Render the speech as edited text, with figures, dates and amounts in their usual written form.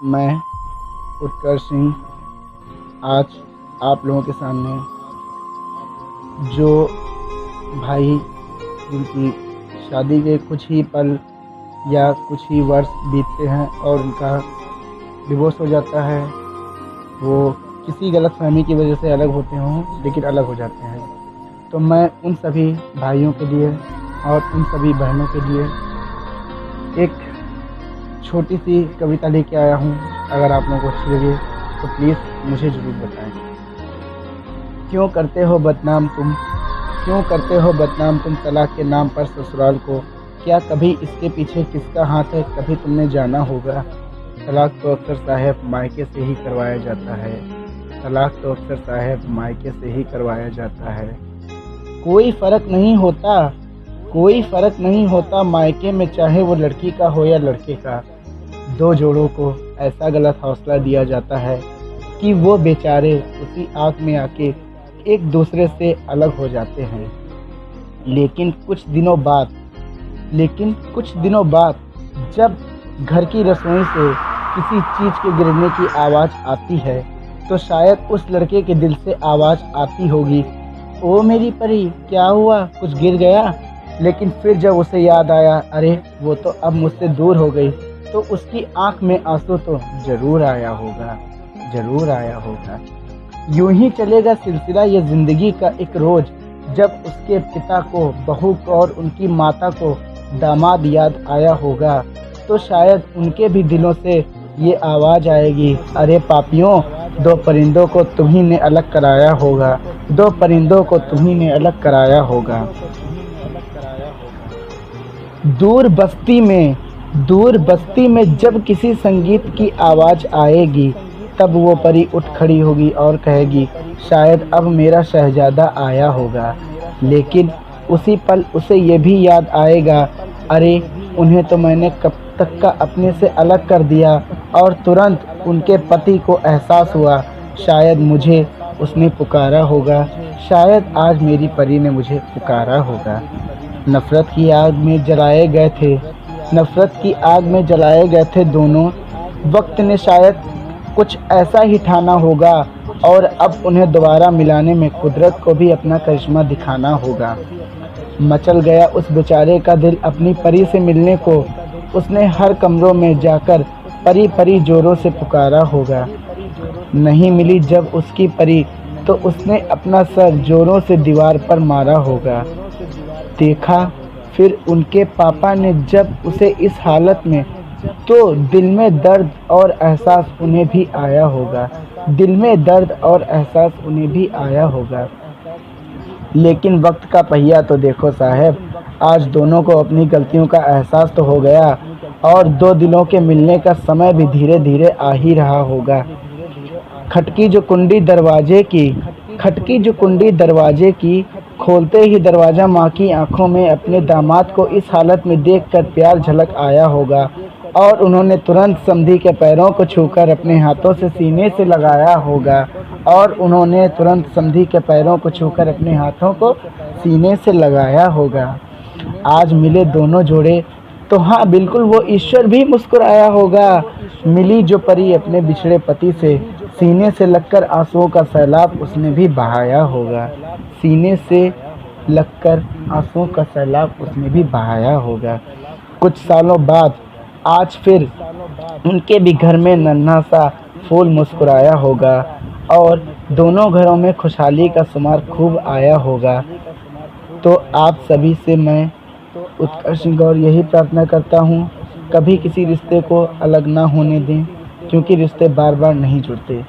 मैं उत्कर्ष सिंह आज आप लोगों के सामने जो भाई जिनकी शादी के कुछ ही पल या कुछ ही वर्ष बीतते हैं और उनका डिवोर्स हो जाता है, वो किसी गलतफ़हमी की वजह से अलग होते हों लेकिन अलग हो जाते हैं। तो मैं उन सभी भाइयों के लिए और उन सभी बहनों के लिए एक छोटी सी कविता लेके आया हूँ। अगर आप लोगों को अच्छी लगे तो प्लीज़ मुझे ज़रूर बताएं। क्यों करते हो बदनाम तुम, क्यों करते हो बदनाम तुम तलाक के नाम पर ससुराल को? क्या कभी इसके पीछे किसका हाथ है, कभी तुमने जाना होगा? तलाक तो अक्सर साहब मायके से ही करवाया जाता है, तलाक तो अक्सर साहब मायके से ही करवाया जाता है। कोई फ़र्क नहीं होता, कोई फ़र्क नहीं होता मायके में, चाहे वो लड़की का हो या लड़के का। दो जोड़ों को ऐसा गलत हौसला दिया जाता है कि वो बेचारे उसी आग में आके एक दूसरे से अलग हो जाते हैं। लेकिन कुछ दिनों बाद जब घर की रसोई से किसी चीज़ के गिरने की आवाज़ आती है तो शायद उस लड़के के दिल से आवाज़ आती होगी, ओ मेरी परी क्या हुआ, कुछ गिर गया? लेकिन फिर जब उसे याद आया, अरे वो तो अब मुझसे दूर हो गई, तो उसकी आंख में आंसू तो ज़रूर आया होगा, ज़रूर आया होगा। यूं ही चलेगा सिलसिला ये ज़िंदगी का एक रोज़, जब उसके पिता को बहू को और उनकी माता को दामाद याद आया होगा, तो शायद उनके भी दिलों से ये आवाज़ आएगी, अरे पापियों, दो परिंदों को तुम्ही ने अलग कराया होगा, दो परिंदों को तुम्ही ने अलग कराया होगा। दूर बस्ती में जब किसी संगीत की आवाज़ आएगी, तब वो परी उठ खड़ी होगी और कहेगी, शायद अब मेरा शहजादा आया होगा। लेकिन उसी पल उसे ये भी याद आएगा, अरे उन्हें तो मैंने कब तक का अपने से अलग कर दिया, और तुरंत उनके पति को एहसास हुआ, शायद मुझे उसने पुकारा होगा, शायद आज मेरी परी ने मुझे पुकारा होगा। नफ़रत की आग में जलाए गए थे दोनों, वक्त ने शायद कुछ ऐसा ही ठाना होगा, और अब उन्हें दोबारा मिलाने में कुदरत को भी अपना करिश्मा दिखाना होगा। मचल गया उस बेचारे का दिल अपनी परी से मिलने को, उसने हर कमरों में जाकर परी परी जोरों से पुकारा होगा। नहीं मिली जब उसकी परी, तो उसने अपना सर जोरों से दीवार पर मारा होगा। देखा फिर उनके पापा ने जब उसे इस हालत में, तो दिल में दर्द और एहसास उन्हें भी आया होगा, दिल में दर्द और एहसास उन्हें भी आया होगा। लेकिन वक्त का पहिया तो देखो साहब, आज दोनों को अपनी गलतियों का एहसास तो हो गया, और दो दिलों के मिलने का समय भी धीरे धीरे आ ही रहा होगा। खटकी जो कुंडी दरवाजे की, खोलते ही दरवाज़ा माँ की आंखों में अपने दामाद को इस हालत में देखकर प्यार झलक आया होगा, और उन्होंने तुरंत समधी के पैरों को छूकर अपने हाथों से सीने से लगाया होगा। आज मिले दोनों जोड़े, तो हाँ बिल्कुल वो ईश्वर भी मुस्कुराया होगा। मिली जो परी अपने बिछड़े पति से, सीने से लगकर आंसुओं का सैलाब उसने भी बहाया होगा, सीने से लगकर आंसुओं का सैलाब उसने भी बहाया होगा। कुछ सालों बाद आज फिर उनके भी घर में नन्हा सा फूल मुस्कुराया होगा, और दोनों घरों में खुशहाली का शुमार खूब आया होगा। तो आप सभी से मैं उत्कर्ष सिंह और यही प्रार्थना करता हूँ, कभी किसी रिश्ते को अलग ना होने दें, क्योंकि रिश्ते बार बार नहीं जुड़ते।